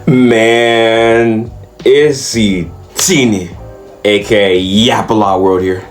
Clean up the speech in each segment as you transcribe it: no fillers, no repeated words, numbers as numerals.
Man, it's the Teeny, aka Yapala World here.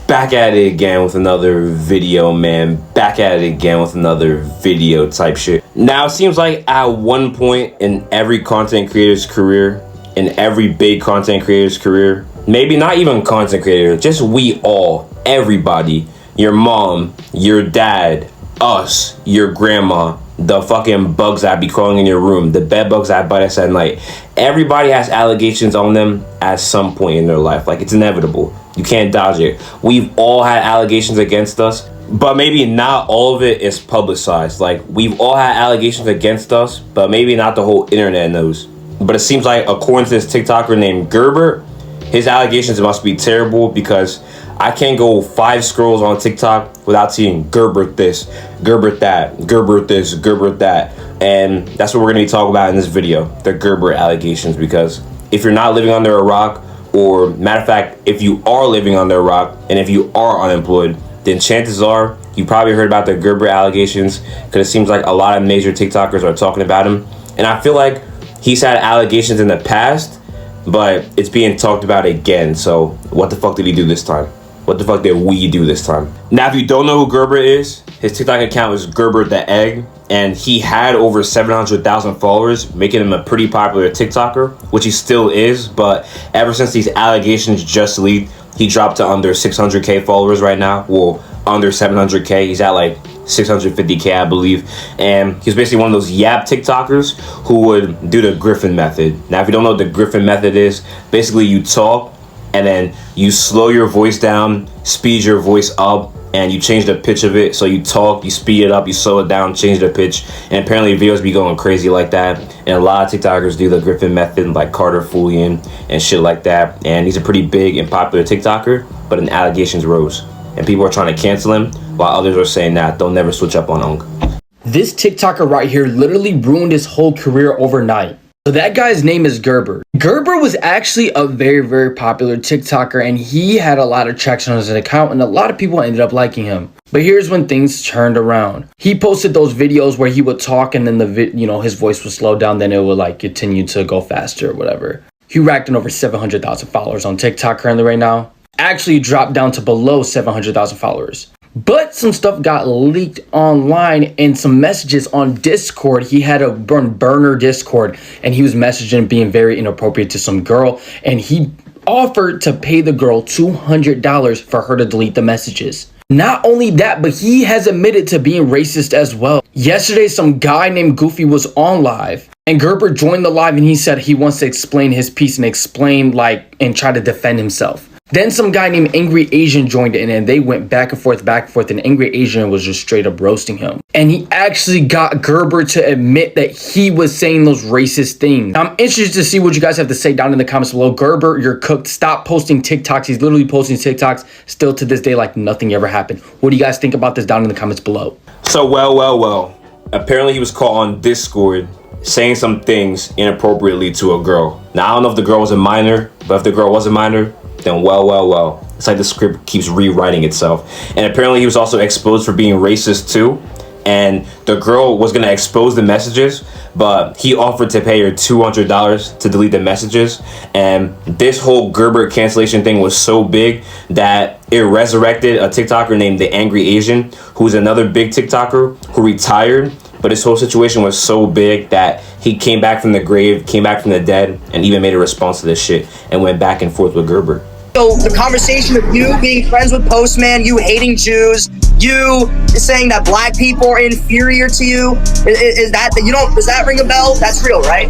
Back at it again with another video, man. Back at it again with another video type shit. Now, it seems like at one point in every content creator's career, in every big content creator's career, maybe not even content creator, just we all, everybody, your mom, your dad, us, your grandma, the fucking bugs that be crawling in your room, the bed bugs that bite us at night. Everybody has allegations on them at some point in their life. Like, it's inevitable. You can't dodge it. We've all had allegations against us, but maybe not all of it is publicized. Like, we've all had allegations against us, but maybe not the whole internet knows. But it seems like, according to this TikToker named Gerbert, his allegations must be terrible, because I can't go 5 scrolls on TikTok without seeing Gerbert this, Gerbert that, Gerbert this, Gerbert that. And that's what we're going to be talking about in this video, the Gerbert allegations. Because if you're not living under a rock, or matter of fact, if you are living under a rock, and if you are unemployed, then chances are you probably heard about the Gerbert allegations, because it seems like a lot of major TikTokers are talking about him. And I feel like he's had allegations in the past, but it's being talked about again. So what the fuck did he do this time? What the fuck did we do this time? Now, if you don't know who Gerbert is, his TikTok account was Gerbert the Egg, and he had over 700,000 followers, making him a pretty popular TikToker, which he still is. But ever since these allegations just leaked, he dropped to under 600k followers right now. Well, under 700k. He's at like 650k, I believe. And he's basically one of those yap TikTokers who would do the Griffin method. Now, if you don't know what the Griffin method is, basically you talk and then you slow your voice down, speed your voice up, and you change the pitch of it. So you talk, you speed it up, you slow it down, change the pitch. And apparently videos be going crazy like that. And a lot of TikTokers do the Griffin method, like Carter Fulian and shit like that. And he's a pretty big and popular TikToker, but an allegations rose. And people are trying to cancel him, while others are saying that they'll never switch up on Unk. This TikToker right here literally ruined his whole career overnight. So that guy's name is Gerbert. Gerbert was actually a very popular TikToker, and he had a lot of traction on his account, and a lot of people ended up liking him. But here's when things turned around. He posted those videos where he would talk, and then his voice would slow down, then it would like continue to go faster or whatever. He racked in over 700,000 followers on TikTok currently right now. Actually dropped down to below 700,000 followers. But some stuff got leaked online, and some messages on Discord. He had a burner Discord, and he was messaging being very inappropriate to some girl, and he offered to pay the girl $200 for her to delete the messages. Not only that, but he has admitted to being racist as well. Yesterday, some guy named Goofy was on live, and Gerbert joined the live, and he said he wants to explain his piece and try to defend himself. Then some guy named Angry Asian joined in, and they went back and forth, and Angry Asian was just straight up roasting him. And he actually got Gerbert to admit that he was saying those racist things. I'm interested to see what you guys have to say down in the comments below. Gerbert, you're cooked. Stop posting TikToks. He's literally posting TikToks still to this day like nothing ever happened. What do you guys think about this down in the comments below? So, well. Apparently he was caught on Discord saying some things inappropriately to a girl. Now, I don't know if the girl was a minor, but if the girl was a minor, then well. It's like the script keeps rewriting itself. And apparently he was also exposed for being racist too. And the girl was going to expose the messages, but he offered to pay her $200 to delete the messages. And this whole Gerbert cancellation thing was so big that it resurrected a TikToker named the Angry Asian, who's another big TikToker who retired. But his whole situation was so big that he came back from the grave, came back from the dead, and even made a response to this shit and went back and forth with Gerbert. So the conversation of you being friends with Postman, you hating Jews, you saying that black people are inferior to you, does that ring a bell? That's real, right?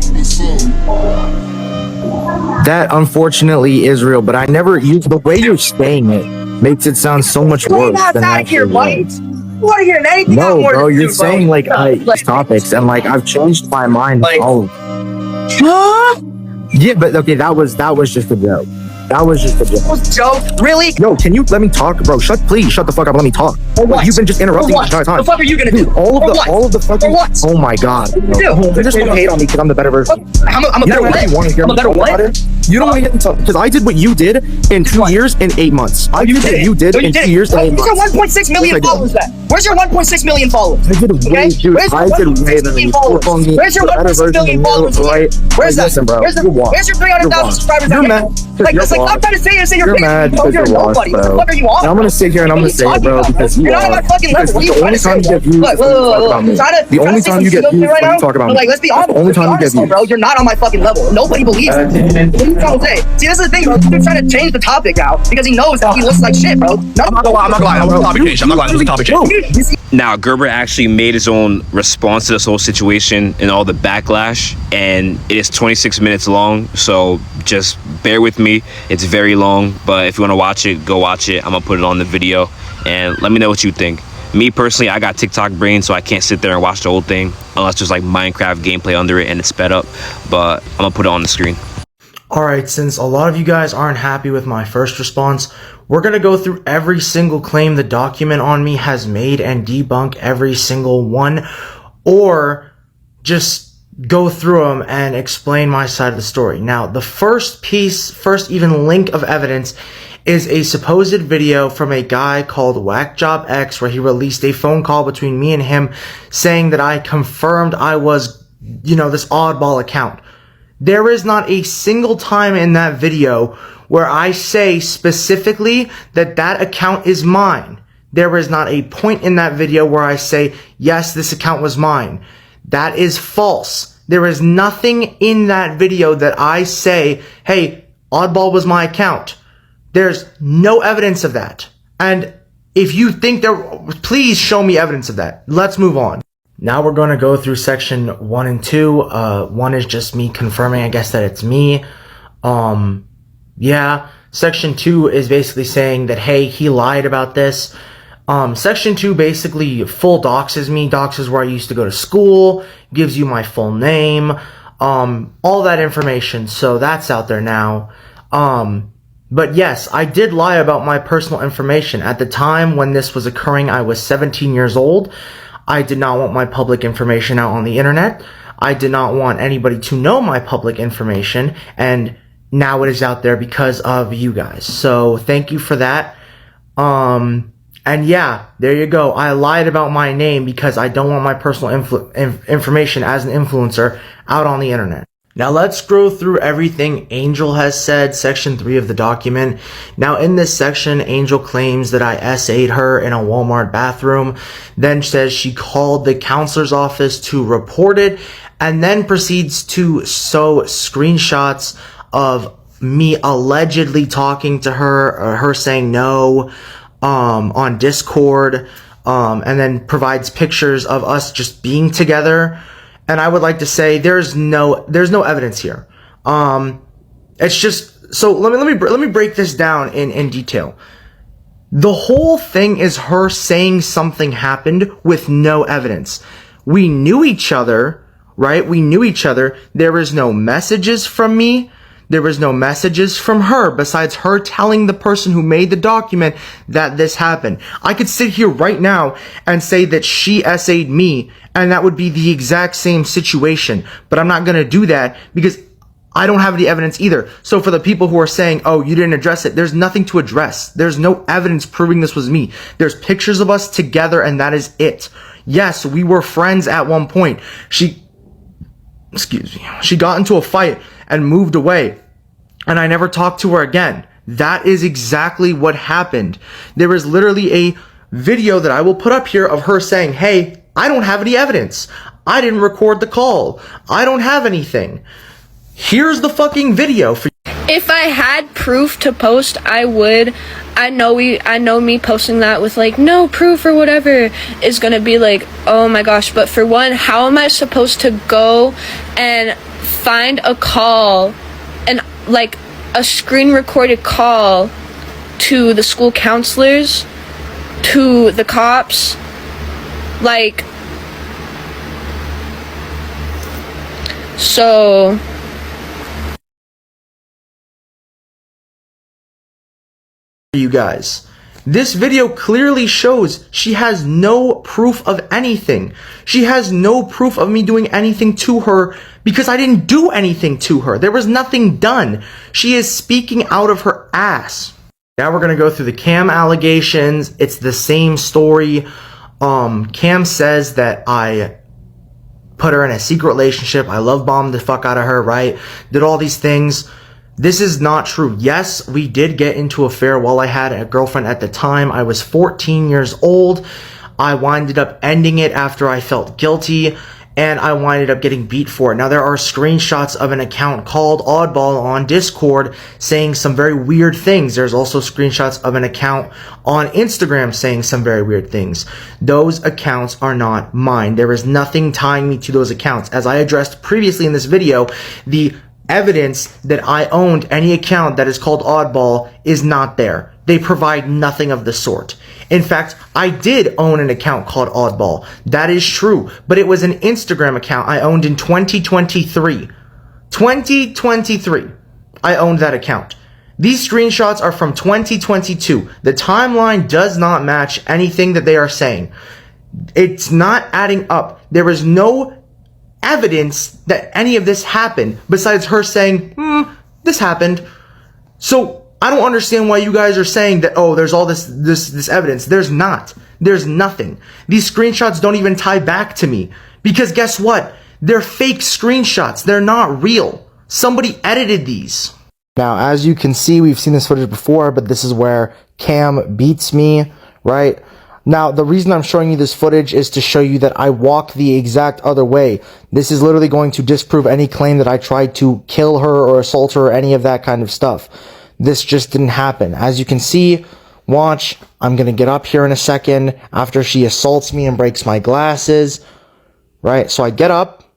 That unfortunately is real, but I never use the way you're saying it makes it sound so much worse than out of here, buddy. You want to hear anything? No, bro, you're saying like topics, and like I've changed my mind. Yeah, but okay, that was just a joke. That was just a joke. That was a joke? Really? Yo, can you let me talk, bro? Please shut the fuck up. Let me talk. What? You've been just interrupting the entire time. What the fuck are you gonna do? All of the fucking. What? Oh my god. What do you do? You're just gonna hate on me because I'm the better version. I'm a better what? I'm a better what? You don't want to get into because I did what you did in 2 years and 8 months. I did what you did in 2 years and 8 months. Where's your 1.6 million followers then? Where's your 1.6 million followers? I did way, dude. I did way than you. Where's your 1.6 million followers? Right? Where's that? Listen, bro. Where's your 300,000 subscribers? You're mad. Like, I'm trying to say this in your You're face. mad because You're you're lost, nobody. What the bro. fuck are you on? And I'm gonna sit here and I'm gonna say it, bro, because you're not on my fucking level. What are you the only time you get views is when you talk about me. The only time you get views is when you talk about me. Like, let's be honest. The only time you get views, bro. You're not on my fucking level. Nobody believes it. What are you trying to say? See, this is the thing, bro. He's trying to change the topic now because he knows that he looks like shit, bro. No, I'm not gonna lie. I'm not gonna lie. It was a topic change. Now, Gerbert actually made his own response to this whole situation and all the backlash, and it is 26 minutes long, so just bear with me. It's very long, but if you want to watch it, go watch it. I'm gonna put it on the video, and let me know what you think. Me personally, I got TikTok brain, so I can't sit there and watch the whole thing unless there's like Minecraft gameplay under it and it's sped up, but I'm gonna put it on the screen. Alright, since a lot of you guys aren't happy with my first response, we're going to go through every single claim the document on me has made and debunk every single one, or just go through them and explain my side of the story. Now, the first even link of evidence is a supposed video from a guy called WhackJobX, where he released a phone call between me and him saying that I confirmed I was, this oddball account. There is not a single time in that video where I say specifically that that account is mine. There is not a point in that video where I say, yes, this account was mine. That is false. There is nothing in that video that I say, hey, Oddball was my account. There's no evidence of that. And if you think please show me evidence of that. Let's move on. Now we're going to go through section 1 and 2. 1 is just me confirming, I guess, that it's me. Yeah. Section 2 is basically saying that, hey, he lied about this. Section 2 basically full doxes me, doxes where I used to go to school, gives you my full name, all that information. So that's out there now. But yes, I did lie about my personal information. At the time when this was occurring, I was 17 years old. I did not want my public information out on the internet. I did not want anybody to know my public information, and now it is out there because of you guys. So thank you for that. And yeah, there you go. I lied about my name because I don't want my personal information as an influencer out on the internet. Now let's go through everything Angel has said, section 3 of the document. Now in this section, Angel claims that I SA'd her in a Walmart bathroom, then says she called the counselor's office to report it, and then proceeds to show screenshots of me allegedly talking to her, or her saying no, on Discord, and then provides pictures of us just being together. And I would like to say there's no evidence here. It's just, so let me break this down in detail. The whole thing is her saying something happened with no evidence. We knew each other, right? We knew each other. There was no messages from me. There was no messages from her besides her telling the person who made the document that this happened. I could sit here right now and say that she SA'd me, and that would be the exact same situation. But I'm not going to do that because I don't have the evidence either. So for the people who are saying, oh, you didn't address it, there's nothing to address. There's no evidence proving this was me. There's pictures of us together, and that is it. Yes, we were friends at one point. She got into a fight and moved away, and I never talked to her again. That is exactly what happened. There is literally a video that I will put up here of her saying, hey, I don't have any evidence. I didn't record the call. I don't have anything. Here's the fucking video for you. If I had proof to post, I would. I know me posting that with like no proof or whatever is gonna be like, oh my gosh. But for one, how am I supposed to go and find a call and like a screen recorded call to the school counselors, to the cops, like, so you guys. This video clearly shows she has no proof of anything. She has no proof of me doing anything to her because I didn't do anything to her. There was nothing done. She is speaking out of her ass. Now we're going to go through the Cam allegations. It's the same story. Cam says that I put her in a secret relationship. I love bombed the fuck out of her, right? Did all these things. This is not true. Yes, we did get into an affair while I had a girlfriend at the time. I was 14 years old. I winded up ending it after I felt guilty, and I winded up getting beat for it. Now, there are screenshots of an account called Oddball on Discord saying some very weird things. There's also screenshots of an account on Instagram saying some very weird things. Those accounts are not mine. There is nothing tying me to those accounts. As I addressed previously in this video, the evidence that I owned any account that is called Oddball is not there. They provide nothing of the sort. In fact, I did own an account called Oddball. That is true, but it was an Instagram account I owned in 2023. 2023, I owned that account. These screenshots are from 2022. The timeline does not match anything that they are saying. It's not adding up. There is no evidence that any of this happened besides her saying, this happened. So I don't understand why you guys are saying that, oh, there's all this evidence. There's not. There's nothing. These screenshots don't even tie back to me because guess what? They're fake screenshots. They're not real. Somebody edited these. Now, as you can see, we've seen this footage before, but this is where Cam beats me, right? Now, the reason I'm showing you this footage is to show you that I walk the exact other way. This is literally going to disprove any claim that I tried to kill her or assault her or any of that kind of stuff. This just didn't happen. As you can see, watch, I'm going to get up here in a second after she assaults me and breaks my glasses, right? So I get up,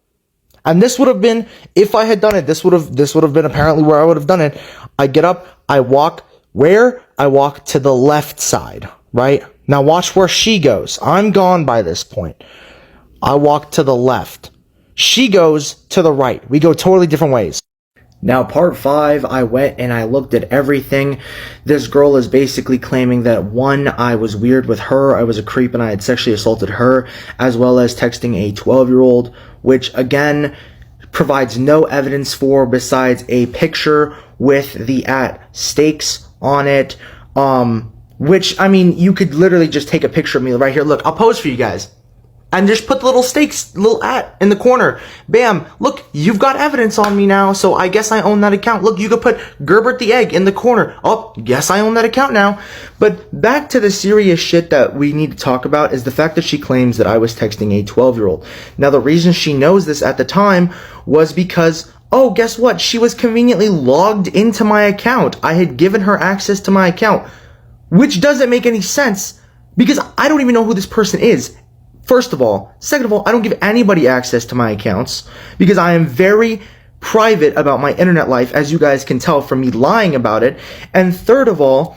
and this would have been, if I had done it, this would have been apparently where I would have done it. I get up, I walk where? I walk to the left side, right? Now watch where she goes. I'm gone by this point. I walk to the left. She goes to the right. We go totally different ways. Now part 5, I went and I looked at everything. This girl is basically claiming that 1, I was weird with her, I was a creep and I had sexually assaulted her, as well as texting a 12-year-old, which again provides no evidence for besides a picture with the @stakes on it. Which, I mean, you could literally just take a picture of me right here. Look, I'll pose for you guys. And just put the little stakes, little @ in the corner. Bam. Look, you've got evidence on me now, so I guess I own that account. Look, you could put Gerbert the egg in the corner. Oh, yes, I own that account now. But back to the serious shit that we need to talk about is the fact that she claims that I was texting a 12-year-old. Now, the reason she knows this at the time was because, oh, guess what? She was conveniently logged into my account. I had given her access to my account. Which doesn't make any sense because I don't even know who this person is. First of all. Second of all, I don't give anybody access to my accounts because I am very private about my internet life, as you guys can tell from me lying about it. And third of all,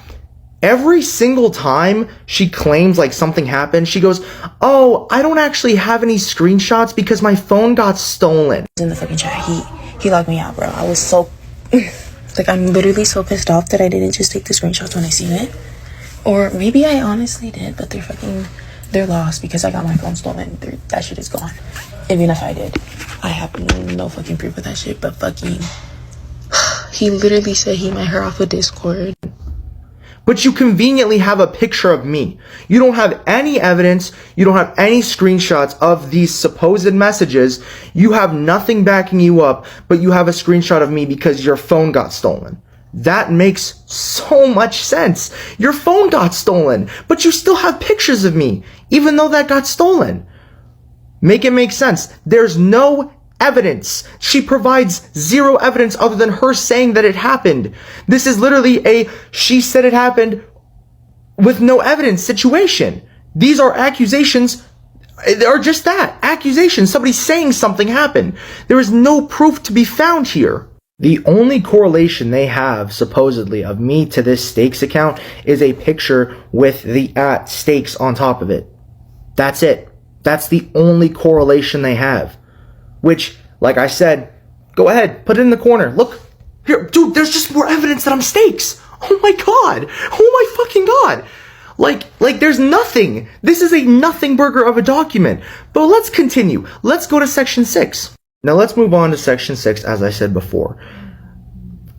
every single time she claims like something happened, she goes, oh, I don't actually have any screenshots because my phone got stolen. In the fucking chat, he logged me out, bro. I was so, like, I'm literally so pissed off that I didn't just take the screenshots when I seen it. Or maybe I honestly did, but they're lost because I got my phone stolen. That shit is gone. Even if I did, I have no fucking proof of that shit, but fucking, he literally said he met her off of Discord. But you conveniently have a picture of me. You don't have any evidence. You don't have any screenshots of these supposed messages. You have nothing backing you up, but you have a screenshot of me because your phone got stolen. That makes so much sense. Your phone got stolen, but you still have pictures of me, even though that got stolen. Make it make sense. There's no evidence. She provides zero evidence other than her saying that it happened. This is literally a she said it happened with no evidence situation. These are accusations. They are just that. Accusations. Somebody saying something happened. There is no proof to be found here. The only correlation they have, supposedly, of me to this stakes account is a picture with the @stakes on top of it. That's it. That's the only correlation they have. Which, like I said, go ahead, put it in the corner. Look, here, dude, there's just more evidence that I'm stakes. Oh my god. Oh my fucking god. Like there's nothing. This is a nothing burger of a document. But let's continue. Let's go to section 6. Now let's move on to section 6, as I said before.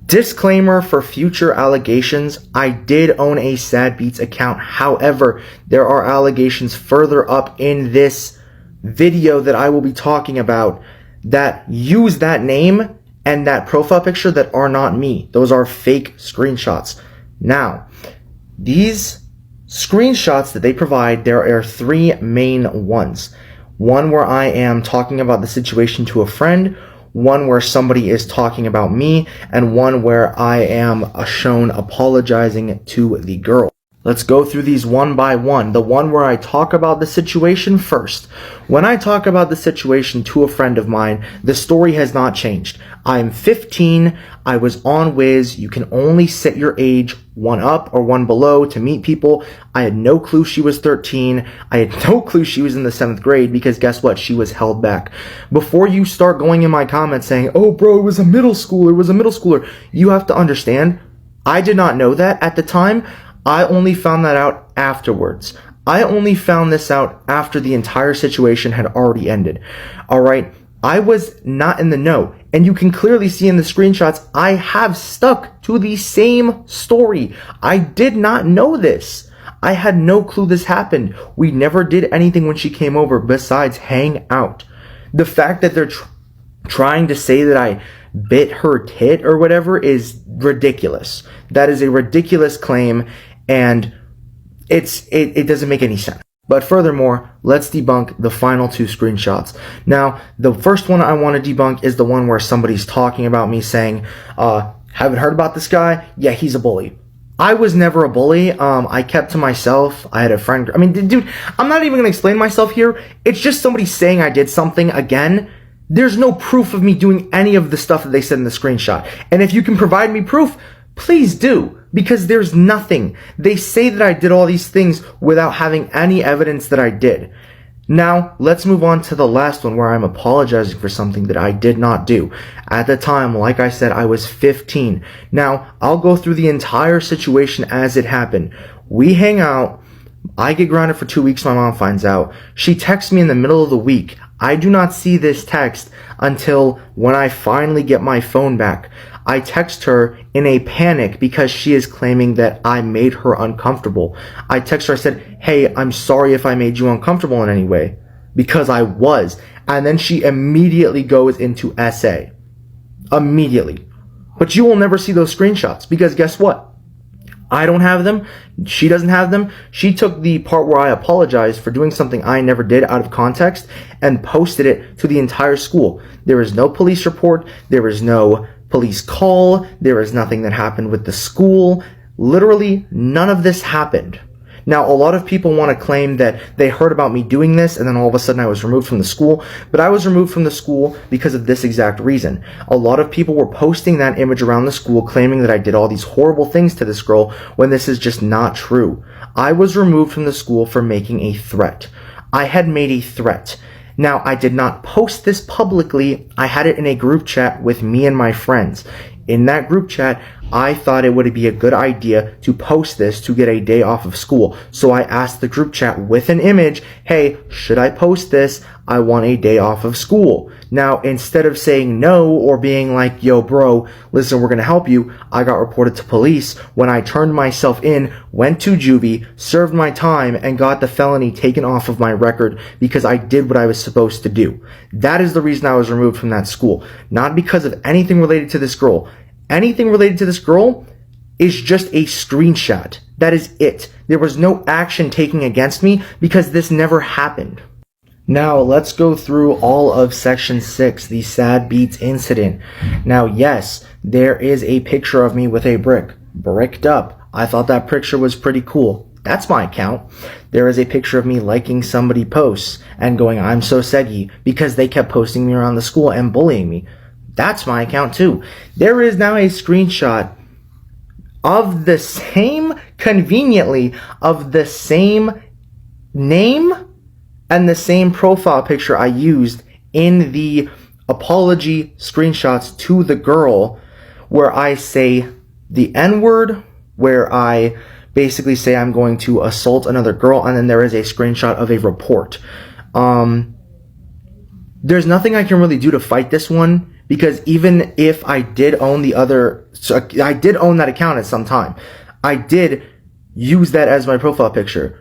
Disclaimer for future allegations. I did own a Sad Beats account. However, there are allegations further up in this video that I will be talking about that use that name and that profile picture that are not me. Those are fake screenshots. Now, these screenshots that they provide, there are 3 main ones. One where I am talking about the situation to a friend, one where somebody is talking about me, and one where I am shown apologizing to the girl. Let's go through these one by one. The one where I talk about the situation first. When I talk about the situation to a friend of mine, the story has not changed. I'm 15. I was on Wiz. You can only set your age one up or one below to meet people. I had no clue she was 13. I had no clue she was in the 7th grade because guess what? She was held back. Before you start going in my comments saying, oh bro, it was a middle schooler, you have to understand, I did not know that at the time. I only found that out afterwards. I only found this out after the entire situation had already ended. Alright, I was not in the know. And you can clearly see in the screenshots, I have stuck to the same story. I did not know this. I had no clue this happened. We never did anything when she came over besides hang out. The fact that they're trying to say that I bit her tit or whatever is ridiculous. That is a ridiculous claim. And it doesn't make any sense. But furthermore, let's debunk the final 2 screenshots. Now, the first one I want to debunk is the one where somebody's talking about me saying, haven't heard about this guy? Yeah, he's a bully. I was never a bully. I kept to myself. I had a friend. I mean, dude, I'm not even going to explain myself here. It's just somebody saying I did something again. There's no proof of me doing any of the stuff that they said in the screenshot. And if you can provide me proof, please do. Because there's nothing. They say that I did all these things without having any evidence that I did. Now, let's move on to the last one where I'm apologizing for something that I did not do. At the time, like I said, I was 15. Now, I'll go through the entire situation as it happened. We hang out. I get grounded for 2 weeks. My mom finds out. She texts me in the middle of the week. I do not see this text until when I finally get my phone back. I text her in a panic because she is claiming that I made her uncomfortable. I text her, I said, hey, I'm sorry if I made you uncomfortable in any way. Because I was. And then she immediately goes into SA. Immediately. But you will never see those screenshots because guess what? I don't have them. She doesn't have them. She took the part where I apologized for doing something I never did out of context and posted it to the entire school. There is no police report. There is no police call. There is nothing that happened with the school. Literally, none of this happened. Now, a lot of people want to claim that they heard about me doing this and then all of a sudden I was removed from the school, but I was removed from the school because of this exact reason. A lot of people were posting that image around the school claiming that I did all these horrible things to this girl when this is just not true. I was removed from the school for making a threat. I had made a threat. Now, I did not post this publicly. I had it in a group chat with me and my friends. In that group chat, I thought it would be a good idea to post this to get a day off of school. So I asked the group chat with an image, hey, should I post this? I want a day off of school. Now, instead of saying no or being like, yo, bro, listen, we're going to help you, I got reported to police when I turned myself in, went to juvie, served my time, and got the felony taken off of my record because I did what I was supposed to do. That is the reason I was removed from that school. Not because of anything related to this girl. Anything related to this girl is just a screenshot. That is it. There was no action taken against me because this never happened. Now, let's go through all of Section 6, the Sad Beats incident. Now, yes, there is a picture of me with a brick. Bricked up. I thought that picture was pretty cool. That's my account. There is a picture of me liking somebody posts and going, I'm so seggy, because they kept posting me around the school and bullying me. That's my account too. There is now a screenshot of the same, conveniently, of the same name and the same profile picture I used in the apology screenshots to the girl, where I say the N-word, where I basically say I'm going to assault another girl, and then there is a screenshot of a report. There's nothing I can really do to fight this one, because even if I did own I did own that account at some time. I did use that as my profile picture.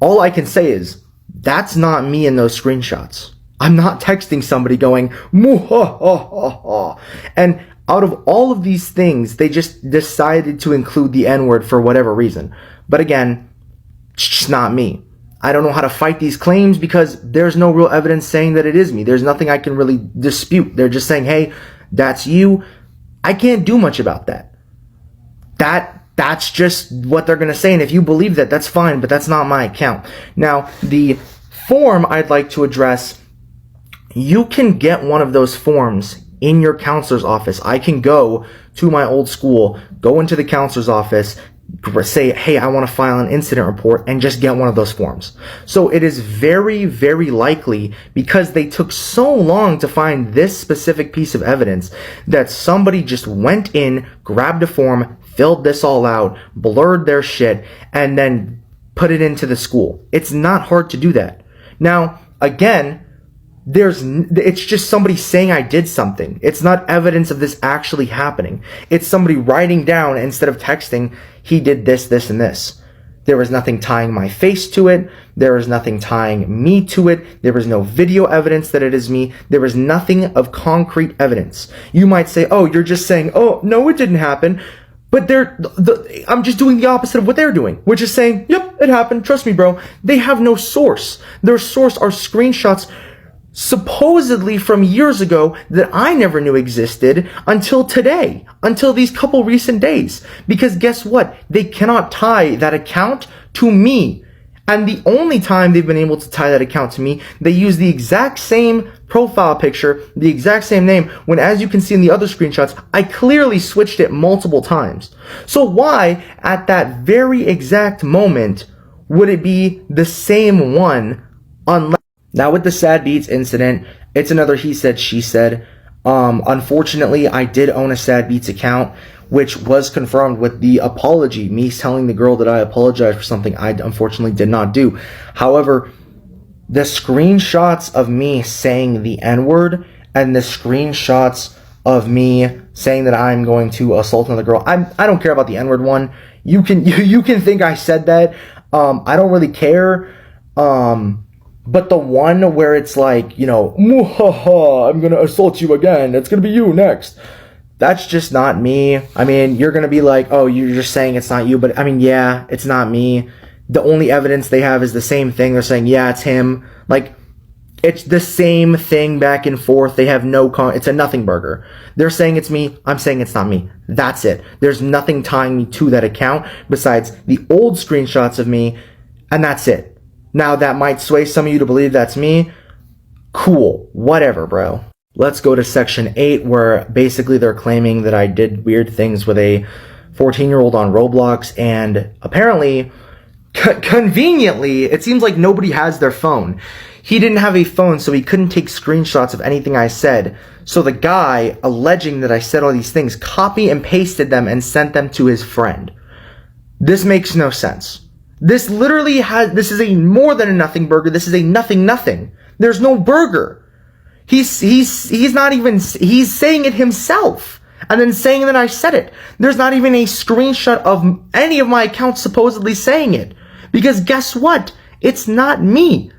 All I can say is, that's not me in those screenshots. I'm not texting somebody going, "Moo-ha-ha-ha-ha." And out of all of these things, they just decided to include the N-word for whatever reason. But again, it's just not me. I don't know how to fight these claims because there's no real evidence saying that it is me. There's nothing I can really dispute. They're just saying, hey, that's you. I can't do much about that. That's just what they're going to say. And if you believe that, that's fine, but that's not my account. Now, the form I'd like to address, you can get one of those forms in your counselor's office. I can go to my old school, go into the counselor's office, say, hey, I want to file an incident report, and just get one of those forms. So it is very, very likely, because they took so long to find this specific piece of evidence, that somebody just went in, grabbed a form, filled this all out, blurred their shit, and then put it into the school. It's not hard to do that. Now, again, it's just somebody saying I did something. It's not evidence of this actually happening. It's somebody writing down, instead of texting, he did this, this, and this. There was nothing tying my face to it. There was nothing tying me to it. There was no video evidence that it is me. There was nothing of concrete evidence. You might say, oh, you're just saying, oh, no, it didn't happen. But I'm just doing the opposite of what they're doing, which is saying, yep, it happened. Trust me, bro. They have no source. Their source are screenshots supposedly from years ago that I never knew existed until today, until these couple recent days. Because guess what? They cannot tie that account to me. And the only time they've been able to tie that account to me, they use the exact same profile picture, the exact same name, when, as you can see in the other screenshots, I clearly switched it multiple times. So why, at that very exact moment, would it be the same one unless... Now with the Sad Beats incident, it's another he said, she said. Unfortunately, I did own a Sad Beats account, which was confirmed with the apology, me telling the girl that I apologized for something I unfortunately did not do. However, the screenshots of me saying the N-word and the screenshots of me saying that I'm going to assault another girl, I don't care about the N-word one. You can think I said that. I don't really care. But the one where it's like, you know, "Muhaha, I'm gonna assault you again. It's gonna be you next." That's just not me. I mean, you're gonna be like, oh, you're just saying it's not you. But I mean, yeah, it's not me. The only evidence they have is the same thing. They're saying, yeah, it's him. Like, it's the same thing back and forth. They have it's a nothing burger. They're saying it's me. I'm saying it's not me. That's it. There's nothing tying me to that account besides the old screenshots of me. And that's it. Now, that might sway some of you to believe that's me. Cool. Whatever, bro. Let's go to section 8, where basically they're claiming that I did weird things with a 14-year-old on Roblox, and apparently, conveniently, it seems like nobody has their phone. He didn't have a phone, so he couldn't take screenshots of anything I said. So the guy, alleging that I said all these things, copy and pasted them and sent them to his friend. This makes no sense. This literally this is a more than a nothing burger. This is a nothing. There's no burger. He's saying it himself and then saying that I said it. There's not even a screenshot of any of my accounts supposedly saying it. Because guess what? It's not me.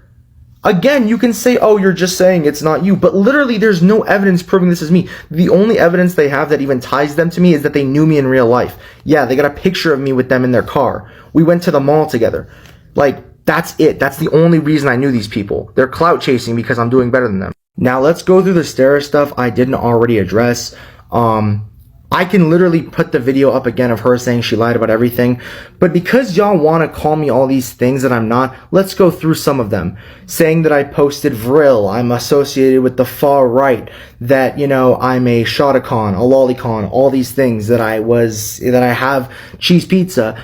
Again, you can say, oh, you're just saying it's not you, but literally there's no evidence proving this is me. The only evidence they have that even ties them to me is that they knew me in real life. Yeah, they got a picture of me with them in their car. We went to the mall together. Like, that's it. That's the only reason I knew these people. They're clout chasing because I'm doing better than them. Now, let's go through the Stara stuff I didn't already address. I can literally put the video up again of her saying she lied about everything. But because y'all want to call me all these things that I'm not, let's go through some of them. Saying that I posted Vril, I'm associated with the far right, that, you know, I'm a Shotacon, a Lolicon, all these things, that I have cheese pizza.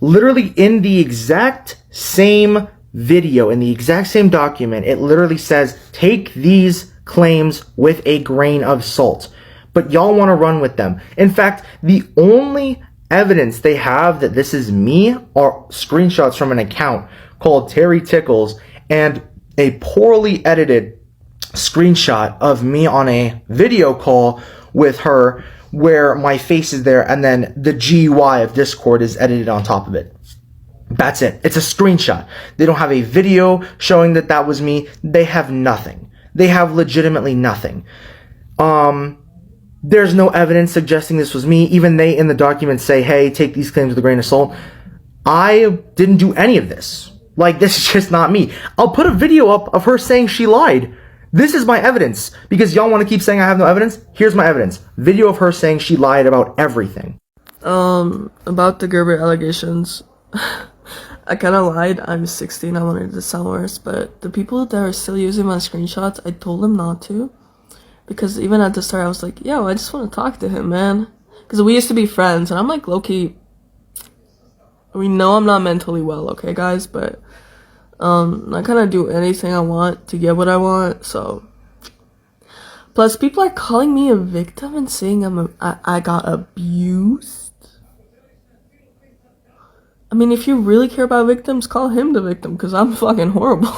Literally in the exact same video, in the exact same document, it literally says, take these claims with a grain of salt. But y'all want to run with them. In fact, the only evidence they have that this is me are screenshots from an account called Terry Tickles and a poorly edited screenshot of me on a video call with her where my face is there and then the GUI of Discord is edited on top of it. That's it. It's a screenshot. They don't have a video showing that that was me. They have nothing. They have legitimately nothing. There's no evidence suggesting this was me. Even they in the document say, hey, take these claims with a grain of salt. I didn't do any of this. Like, this is just not me. I'll put a video up of her saying she lied. This is my evidence. Because y'all want to keep saying I have no evidence? Here's my evidence. Video of her saying she lied about everything. About the Gerbert allegations. I kind of lied. I'm 16. I wanted to sound worse. But the people that are still using my screenshots, I told them not to. Because even at the start, I was like, yo, I just want to talk to him, man. Because we used to be friends. And I'm like, low-key, we know I'm not mentally well, okay, guys? But I kind of do anything I want to get what I want, so. Plus, people are calling me a victim and saying I got abused. I mean, if you really care about victims, call him the victim, because I'm fucking horrible.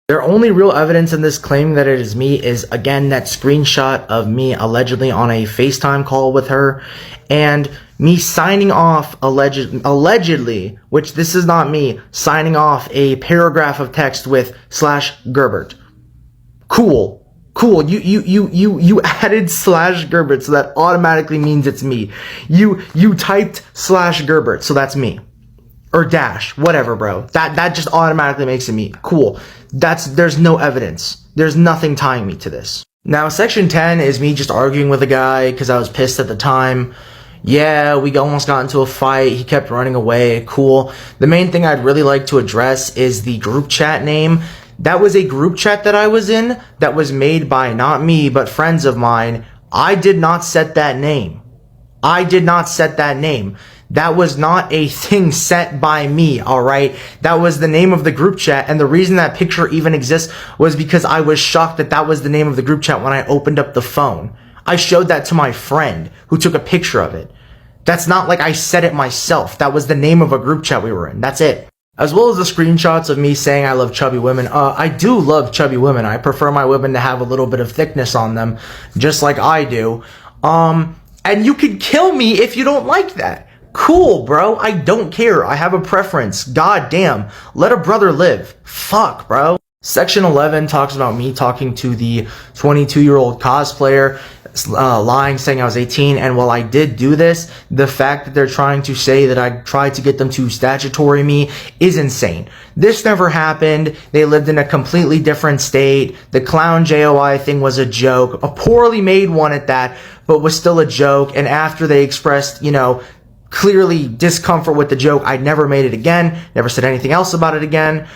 Their only real evidence in this claim that it is me is, again, that screenshot of me allegedly on a FaceTime call with her, and me signing off allegedly, which this is not me, signing off a paragraph of text with /Gerbert. Cool. You added /Gerbert, so that automatically means it's me. You typed /Gerbert, so that's me. Or dash, whatever, bro. That just automatically makes it me. Cool. There's no evidence. There's nothing tying me to this. Now, section 10 is me just arguing with a guy because I was pissed at the time. Yeah, we almost got into a fight. He kept running away. Cool. The main thing I'd really like to address is the group chat name. That was a group chat that I was in that was made by not me, but friends of mine. I did not set that name. That was not a thing set by me, alright? That was the name of the group chat, and the reason that picture even exists was because I was shocked that that was the name of the group chat when I opened up the phone. I showed that to my friend, who took a picture of it. That's not like I said it myself. That was the name of a group chat we were in. That's it. As well as the screenshots of me saying I love chubby women. I do love chubby women. I prefer my women to have a little bit of thickness on them, just like I do. And you can kill me if you don't like that. Cool, bro. I don't care. I have a preference. God damn. Let a brother live. Fuck, bro. Section 11 talks about me talking to the 22-year-old cosplayer, lying, saying I was 18, and while I did do this, the fact that they're trying to say that I tried to get them to statutory me is insane. This never happened. They lived in a completely different state. The clown JOI thing was a joke, a poorly made one at that, but was still a joke, and after they expressed, clearly discomfort with the joke, I never made it again, never said anything else about it again.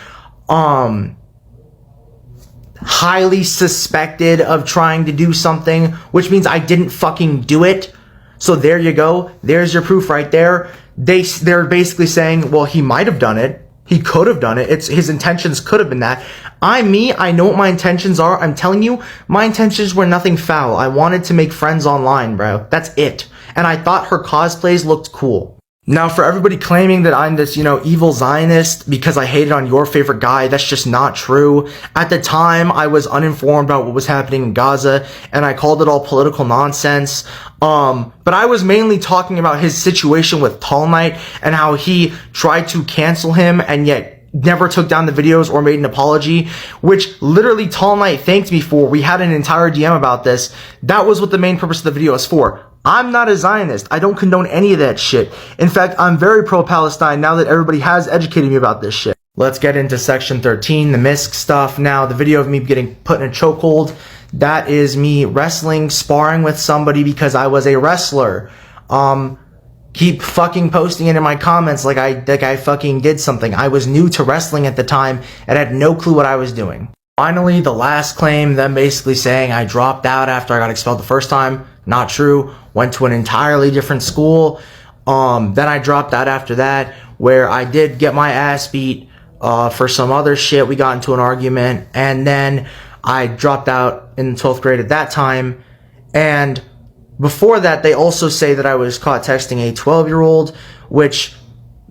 Highly suspected of trying to do something, which means I didn't fucking do it. So there you go. There's your proof right there. They're basically saying, well, he might have done it. He could have done it. His intentions could have been that. I know what my intentions are. I'm telling you, my intentions were nothing foul. I wanted to make friends online, bro. That's it. And I thought her cosplays looked cool. Now, for everybody claiming that I'm this, evil Zionist because I hated on your favorite guy, that's just not true. At the time, I was uninformed about what was happening in Gaza, and I called it all political nonsense. But I was mainly talking about his situation with Tall Knight and how he tried to cancel him and yet never took down the videos or made an apology, which literally Tall Knight thanked me for. We had an entire DM about this. That was what the main purpose of the video was for. I'm not a Zionist. I don't condone any of that shit. In fact, I'm very pro-Palestine now that everybody has educated me about this shit. Let's get into section 13, the MISC stuff. Now, the video of me getting put in a chokehold, that is me wrestling, sparring with somebody because I was a wrestler. Keep fucking posting it in my comments like I fucking did something. I was new to wrestling at the time and had no clue what I was doing. Finally, the last claim, them basically saying I dropped out after I got expelled the first time. Not true. Went to an entirely different school. Then I dropped out after that, where I did get my ass beat for some other shit. We got into an argument, and then I dropped out in 12th grade at that time. And Before that, they also say that I was caught texting a 12-year-old, which,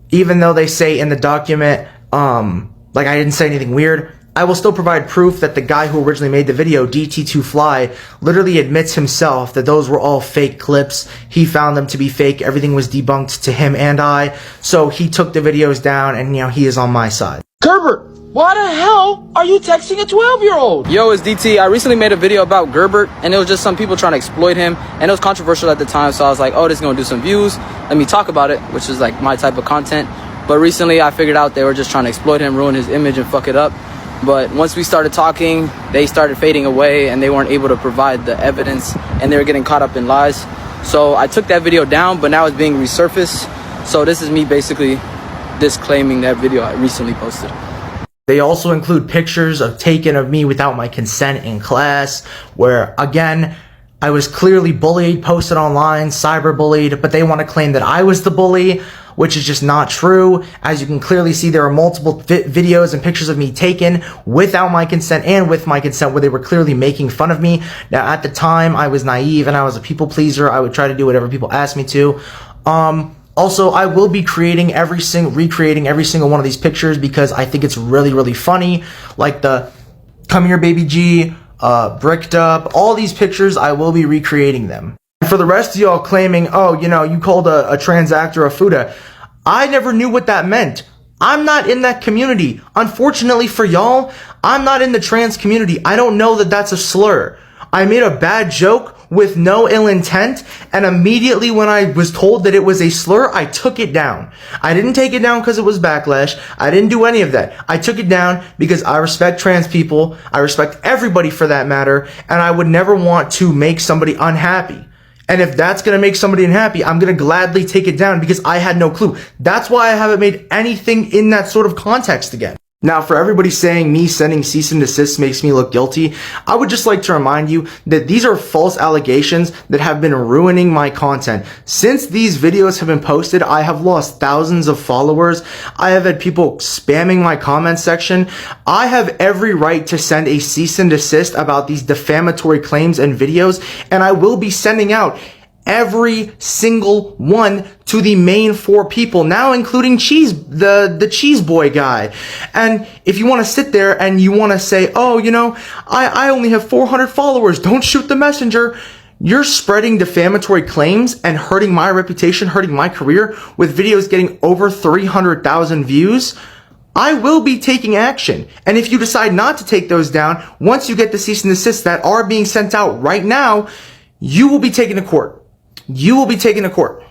even though they say in the document, like I didn't say anything weird, I will still provide proof that the guy who originally made the video, DT2Fly, literally admits himself that those were all fake clips. He found them to be fake. Everything was debunked to him and I. So he took the videos down and, you know, he is on my side. Gerbert, why the hell are you texting a 12-year-old? Yo, it's DT. I recently made a video about Gerbert, and it was just some people trying to exploit him, and it was controversial at the time, so I was like, oh, this is going to do some views. Let me talk about it, which is like my type of content. But recently I figured out they were just trying to exploit him, ruin his image, and fuck it up. But once we started talking, they started fading away, and they weren't able to provide the evidence, and they were getting caught up in lies. So I took that video down, but now it's being resurfaced. So this is me basically disclaiming that video I recently posted. They also include pictures taken of me without my consent in class, where, again, I was clearly bullied, posted online, cyberbullied, but they want to claim that I was the bully, which is just not true. As you can clearly see, there are multiple videos and pictures of me taken without my consent and with my consent where they were clearly making fun of me. Now, at the time, I was naive and I was a people pleaser. I would try to do whatever people asked me to. Also, I will be recreating every single one of these pictures because I think it's really, really funny. Like the "Come Here Baby G," "Bricked Up," all these pictures, I will be recreating them. For the rest of y'all claiming, oh, you know, you called a trans actor a fuda, I never knew what that meant. I'm not in that community. Unfortunately for y'all, I'm not in the trans community. I don't know that that's a slur. I made a bad joke with no ill intent, and immediately when I was told that it was a slur, I took it down. I didn't take it down because it was backlash. I didn't do any of that. I took it down because I respect trans people. I respect everybody for that matter, and I would never want to make somebody unhappy. And if that's going to make somebody unhappy, I'm going to gladly take it down because I had no clue. That's why I haven't made anything in that sort of context again. Now, for everybody saying me sending cease and desist makes me look guilty, I would just like to remind you that these are false allegations that have been ruining my content. Since these videos have been posted, I have lost thousands of followers. I have had people spamming my comment section. I have every right to send a cease and desist about these defamatory claims and videos, and I will be sending out every single one to the main 4 people, now including the cheese boy guy. And if you want to sit there and you want to say, oh, you know, I only have 400 followers, don't shoot the messenger, you're spreading defamatory claims and hurting my reputation, hurting my career with videos getting over 300,000 views. I will be taking action. And if you decide not to take those down, once you get the cease and desist that are being sent out right now, you will be taken to court. You will be taken to court.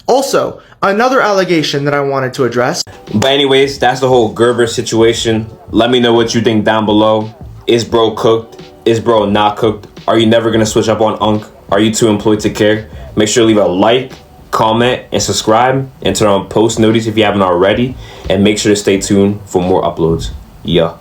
Also, another allegation that I wanted to address. But anyways, that's the whole Gerbert situation. Let me know what you think down below. Is bro cooked? Is bro not cooked? Are you never gonna switch up on Unk? Are you too employed to care? Make sure to leave a like, comment, and subscribe, and turn on post notifications if you haven't already. And make sure to stay tuned for more uploads. Yeah.